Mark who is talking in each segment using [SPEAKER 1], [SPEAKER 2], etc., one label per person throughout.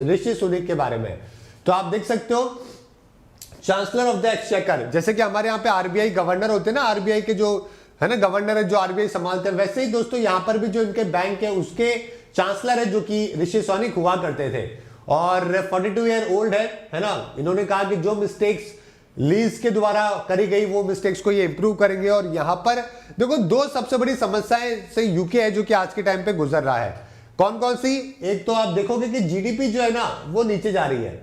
[SPEAKER 1] ऋषि सुनक के बारे में। तो आप देख सकते हो चांसलर ऑफ द एक्सचेकर, जैसे कि हमारे यहाँ पे आरबीआई गवर्नर होते हैं ना, आरबीआई के जो है ना गवर्नर है जो आरबीआई संभालते हैं, वैसे ही दोस्तों यहाँ पर भी जो इनके बैंक है उसके चांसलर है जो कि ऋषि सुनक हुआ करते थे और 42 ईयर ओल्ड है ना। इन्होंने कहा कि जो मिस्टेक्स लीज के द्वारा करी गई वो मिस्टेक्स को ये इंप्रूव करेंगे। और यहां पर देखो दो सबसे बड़ी समस्याएं से यूके है जो कि आज के टाइम पे गुजर रहा है। कौन कौन सी? एक तो आप देखोगे कि जीडीपी जो है ना वो नीचे जा रही है,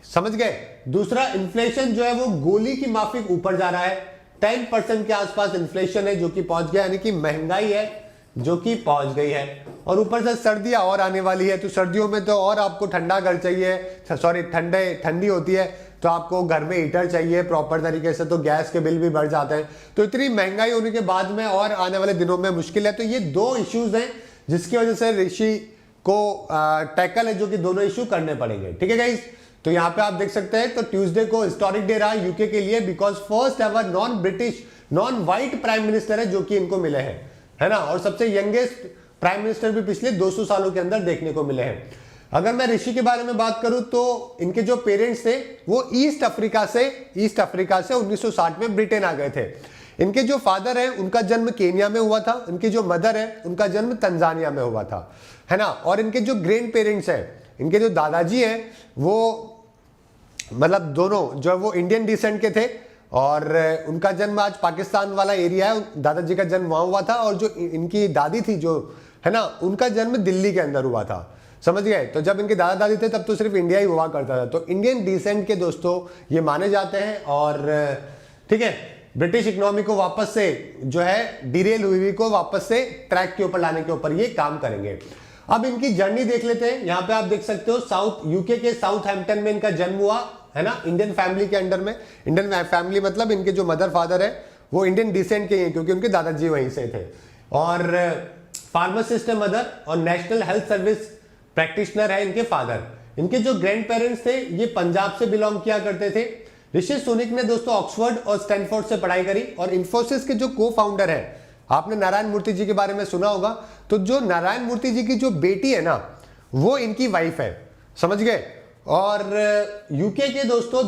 [SPEAKER 1] समझ गए। दूसरा इन्फ्लेशन जो है वो गोली की माफिक ऊपर जा रहा है, 10% के आसपास इन्फ्लेशन है जो कि पहुंच गया, यानी कि महंगाई है जो कि पहुंच गई है। और ऊपर से सर्दियां और आने वाली है, तो सर्दियों में तो और आपको ठंडा घर चाहिए, सॉरी ठंडी होती है तो आपको घर में हीटर चाहिए प्रॉपर तरीके से, तो गैस के बिल भी बढ़ जाते हैं। तो इतनी महंगाई होने के बाद में और आने वाले दिनों में मुश्किल है। तो ये दो इश्यूज हैं जिसकी वजह से ऋषि को टैकल है जो कि दोनों इश्यू करने पड़ेंगे, ठीक है गाइस। तो यहाँ पे आप देख सकते हैं तो ट्यूसडे को हिस्टोरिक डे रहा यूके के लिए, because first ever non British non white prime minister है जो कि इनको मिले हैं, है ना। और सबसे यंगेस्ट प्राइम मिनिस्टर भी पिछले 200 सालों के अंदर देखने को मिले हैं। अगर मैं ऋषि के बारे में बात करूं तो इनके जो पेरेंट्स थे वो ईस्ट अफ्रीका से 1960 में ब्रिटेन आ गए थे। इनके जो फादर है उनका जन्म केन्या में हुआ था, इनकी जो मदर है उनका जन्म तंजानिया में हुआ था, है ना। और इनके जो ग्रैंड पेरेंट्स है, इनके जो दादाजी हैं वो मतलब दोनों जो है वो इंडियन डिसेंट के थे और उनका जन्म आज पाकिस्तान वाला एरिया है, दादाजी का जन्म वहां हुआ था। और जो इनकी दादी थी जो है ना उनका जन्म दिल्ली के अंदर हुआ था, समझ गए। तो जब इनके दादा दादी थे तब तो सिर्फ इंडिया ही हुआ करता था। तो इंडियन डिसेंट के दोस्तों ये माने जाते हैं और ठीक है ब्रिटिश इकोनॉमी को वापस से जो है डिरेल हुई को वापस से ट्रैक के ऊपर लाने के ऊपर ये काम करेंगे। अब इनकी जर्नी देख लेते हैं। यहाँ पे आप देख सकते हो साउथ यूके के साउथहैम्पटन में इनका जन्म हुआ, है ना, इंडियन फैमिली के अंडर में। इंडियन फैमिली मतलब इनके जो मदर फादर है वो इंडियन डिसेंट के हैं क्योंकि उनके दादाजी वहीं से थे। और फार्मासिस्ट है मदर और नेशनल हेल्थ सर्विस प्रैक्टिशनर है इनके फादर। इनके जो ग्रैंड पेरेंट्स थे ये पंजाब से बिलोंग किया करते थे। ऋषि सुनक ने दोस्तों ऑक्सफोर्ड और स्टैनफोर्ड से पढ़ाई करी और इन्फोसिस के जो को फाउंडर है, आपने नारायण मूर्ति जी के बारे में सुना होगा, तो जो नारायण मूर्ति जी की जो बेटी है ना वो इनकी वाइफ है, समझ गए। और यूके के दोस्तों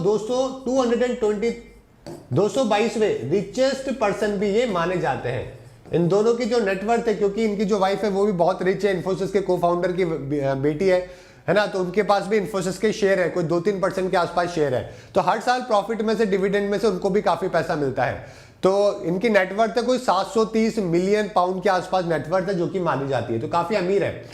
[SPEAKER 1] 222वें रिचेस्ट पर्सन भी ये माने जाते हैं। इन दोनों की जो नेटवर्थ है, क्योंकि इनकी जो वाइफ है वो भी बहुत रिच है, इन्फोसिस के को फाउंडर की बेटी है ना, तो उनके पास भी इन्फोसिस के शेयर है, कोई 2-3% के आसपास शेयर है। तो हर साल प्रॉफिट में से डिविडेंड में से उनको भी काफी पैसा मिलता है। तो इनकी नेटवर्थ है कोई 730 मिलियन पाउंड के आसपास नेटवर्थ है जो कि मानी जाती है, तो काफी अमीर है।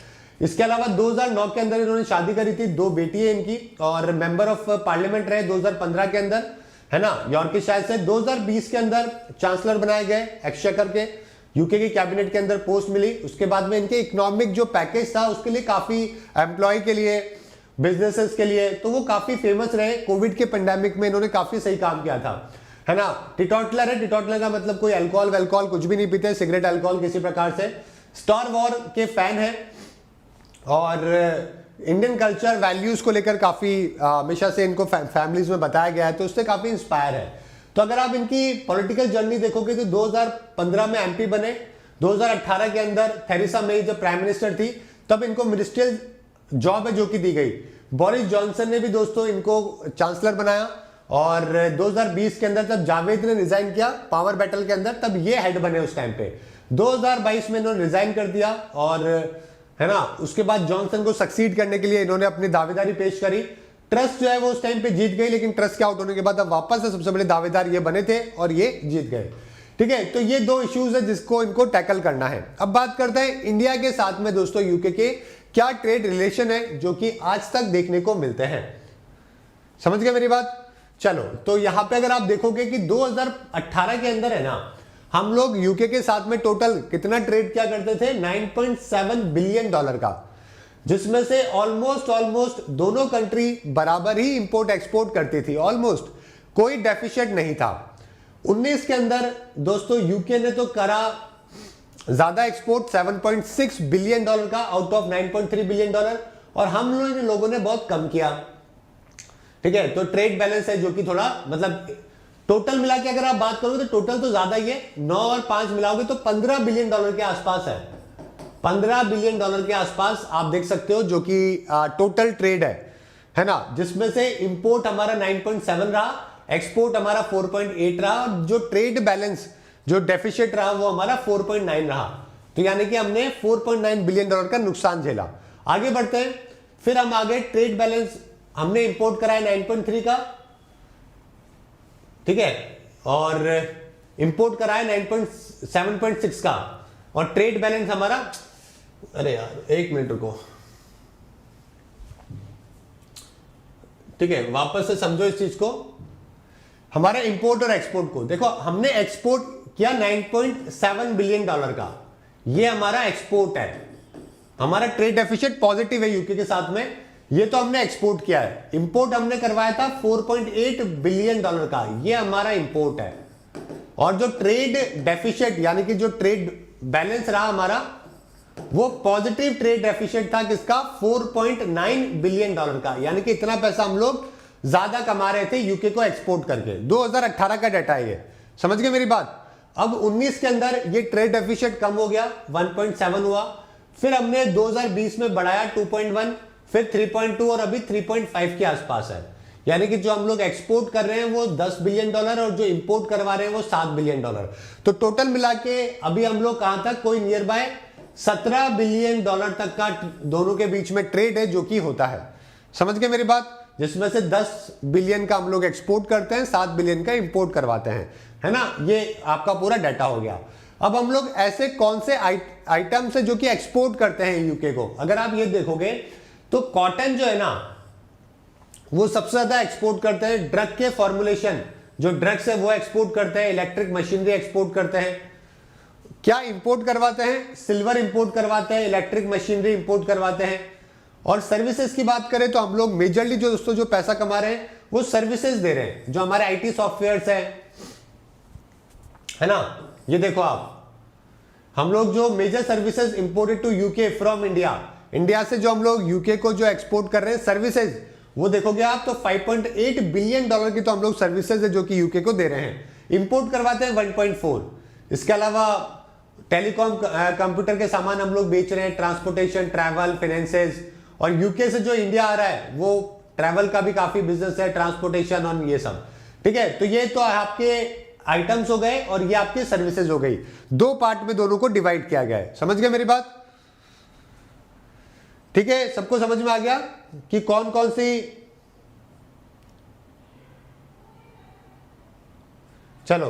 [SPEAKER 1] इसके अलावा 2009 के अंदर इन्होंने शादी करी थी, 2 बेटी है इनकी और मेंबर ऑफ पार्लियामेंट रहे 2015 के अंदर, है ना, यॉर्कशायर से। 2020 के अंदर चांसलर बनाए गए एक्सचेकर के, यूके की कैबिनेट के अंदर पोस्ट मिली। उसके बाद में इनके इकोनॉमिक जो पैकेज था उसके लिए काफी एम्प्लॉय के लिए, बिजनेसेस के लिए, तो वो काफी फेमस रहे। कोविड के पेंडेमिक में इन्होंने काफी सही काम किया था, है ना। टिटोटलर है, टिटोटलर का मतलब कोई अल्कोहल वेल्कोहल कुछ भी नहीं पीते, सिगरेट अल्कोहल किसी प्रकार से। स्टार वॉर के फैन है और इंडियन कल्चर वैल्यूज को लेकर काफी हमेशा से इनको फैमिलीज में बताया गया है, तो उससे काफी इंस्पायर है। तो अगर आप इनकी पॉलिटिकल जर्नी देखोगे तो 2015 में एमपी बने, 2018 के अंदर थेरेसा मे जब प्राइम मिनिस्टर थी तब इनको मिनिस्ट्रियल जॉब है जो कि दी गई। बोरिस जॉनसन ने भी दोस्तों इनको चांसलर बनाया और 2020 के अंदर जब जावेद ने रिजाइन किया पावर बैटल के अंदर तब ये हेड बने उस टाइम पे। 2022 में इन्होंने रिजाइन कर दिया और है ना, उसके बाद जॉनसन को सक्सीड करने के लिए इन्होंने अपनी दावेदारी पेश करी। ट्रस्ट जो है वो उस टाइम पे जीत गई, लेकिन ट्रस्ट के आउट होने के बाद अब वापस से सबसे बड़े दावेदार ये बने थे और ये जीत गए, ठीक है। तो ये दो इश्यूज है जिसको इनको टैकल करना है। अब बात करते हैं इंडिया के साथ में दोस्तों यूके के क्या ट्रेड रिलेशन है जो कि आज तक देखने को मिलते हैं, समझ गए मेरी बात। चलो तो यहां पे अगर आप देखोगे कि 2018 के अंदर है ना, हम लोग यूके के साथ में टोटल कितना ट्रेड क्या करते थे, $9.7 बिलियन का, जिसमें से ऑलमोस्ट दोनों कंट्री बराबर ही इंपोर्ट एक्सपोर्ट करती थी, ऑलमोस्ट कोई डेफिशिएट नहीं था। 19 के अंदर दोस्तों यूके ने तो करा ज्यादा एक्सपोर्ट $7.6 बिलियन का आउट ऑफ $9.3 बिलियन, और हम लोगों ने बहुत कम किया, ठीक है। तो ट्रेड बैलेंस है जो कि थोड़ा मतलब टोटल मिला के अगर आप बात करोगे तो टोटल तो ज्यादा ही है, 9 और 5 मिलाओगे तो $15 बिलियन के आसपास है, 15 बिलियन डॉलर के आसपास आप देख सकते हो, जो कि टोटल ट्रेड है ना, जिसमें से इंपोर्ट हमारा 9.7 रहा, एक्सपोर्ट हमारा 4.8 रहा, और जो ट्रेड बैलेंस जो डेफिसिट रहा वो हमारा 4.9 रहा। तो यानी कि हमने 4.9 बिलियन डॉलर का नुकसान झेला। आगे बढ़ते हैं, फिर हम आगे ट्रेड बैलेंस हमने इंपोर्ट कराया 9.3 का, ठीक है, और इंपोर्ट कराया 7.6 का, और ट्रेड बैलेंस हमारा, अरे यार एक मिनट रुको, ठीक है, वापस से समझो इस चीज को। हमारा इंपोर्ट और एक्सपोर्ट को देखो, हमने एक्सपोर्ट किया 9.7 बिलियन डॉलर का, ये हमारा एक्सपोर्ट है। हमारा ट्रेड डेफिसिट पॉजिटिव है यूके के साथ में, ये तो हमने एक्सपोर्ट किया है। इंपोर्ट हमने करवाया था 4.8 बिलियन डॉलर का, ये हमारा इंपोर्ट है। और जो ट्रेड डेफिसिट यानी कि जो ट्रेड बैलेंस रहा हमारा, वो पॉजिटिव ट्रेड डेफिसिट था किसका, 4.9 बिलियन डॉलर का, यानी कि इतना पैसा हम लोग ज्यादा कमा रहे थे यूके को एक्सपोर्ट करके। 2018 का डाटा है ये, समझ गए मेरी बात। अब 19 के अंदर ये ट्रेड डेफिसिट कम हो गया, 1.7 हुआ, फिर हमने 2020 में बढ़ाया 2.1, फिर 3.2 और अभी 3.5 के आसपास है। यानी कि जो हम लोग एक्सपोर्ट कर रहे हैं वो 10 बिलियन डॉलर और जो इंपोर्ट करवा रहे हैं वो 7 बिलियन डॉलर। तो टोटल मिला के अभी हम लोग कहां तक, कोई नियर बाय 17 बिलियन डॉलर तक का दोनों के बीच में ट्रेड है जो कि होता है। समझ गए मेरी बात, जिसमें से 10 बिलियन का हम लोग एक्सपोर्ट करते हैं, 7 बिलियन का इंपोर्ट करवाते हैं, है ना। ये आपका पूरा डाटा हो गया। अब हम लोग ऐसे कौन से आइटम्स है जो कि एक्सपोर्ट करते हैं यूके को, अगर आप ये देखोगे तो कॉटन जो है ना वो सबसे ज्यादा एक्सपोर्ट करते हैं। ड्रग के फॉर्मुलेशन, जो ड्रग्स है वो एक्सपोर्ट करते हैं। इलेक्ट्रिक मशीनरी एक्सपोर्ट करते हैं। क्या इंपोर्ट करवाते हैं, सिल्वर इंपोर्ट करवाते हैं, इलेक्ट्रिक मशीनरी इंपोर्ट करवाते हैं। और सर्विसेज की बात करें तो हम लोग मेजरली जो दोस्तों जो पैसा कमा रहे हैं वो सर्विसेज दे रहे हैं, जो हमारे आईटी सॉफ्टवेयर्स है ना। ये देखो आप, हम लोग जो major services imported to UK from India, India से जो हम लोग यूके को जो एक्सपोर्ट कर रहे हैं सर्विसेज, वो देखोगे आप तो 5.8 बिलियन डॉलर की तो हम लोग सर्विसेज है जो कि यूके को दे रहे हैं। इंपोर्ट करवाते हैं 1.4। इसके अलावा टेलीकॉम, कंप्यूटर के सामान हम लोग बेच रहे हैं, ट्रांसपोर्टेशन, ट्रैवल, फाइनेंसेस। और यूके से जो इंडिया आ रहा है वो ट्रैवल का भी काफी बिजनेस है, ट्रांसपोर्टेशन और ये सब, ठीक है। तो ये तो आपके आइटम्स हो गए और ये आपके सर्विसेज हो गई। दो पार्ट में दोनों को डिवाइड किया गया है। समझ गए मेरी बात, ठीक है। सबको समझ में आ गया कि कौन कौन सी, चलो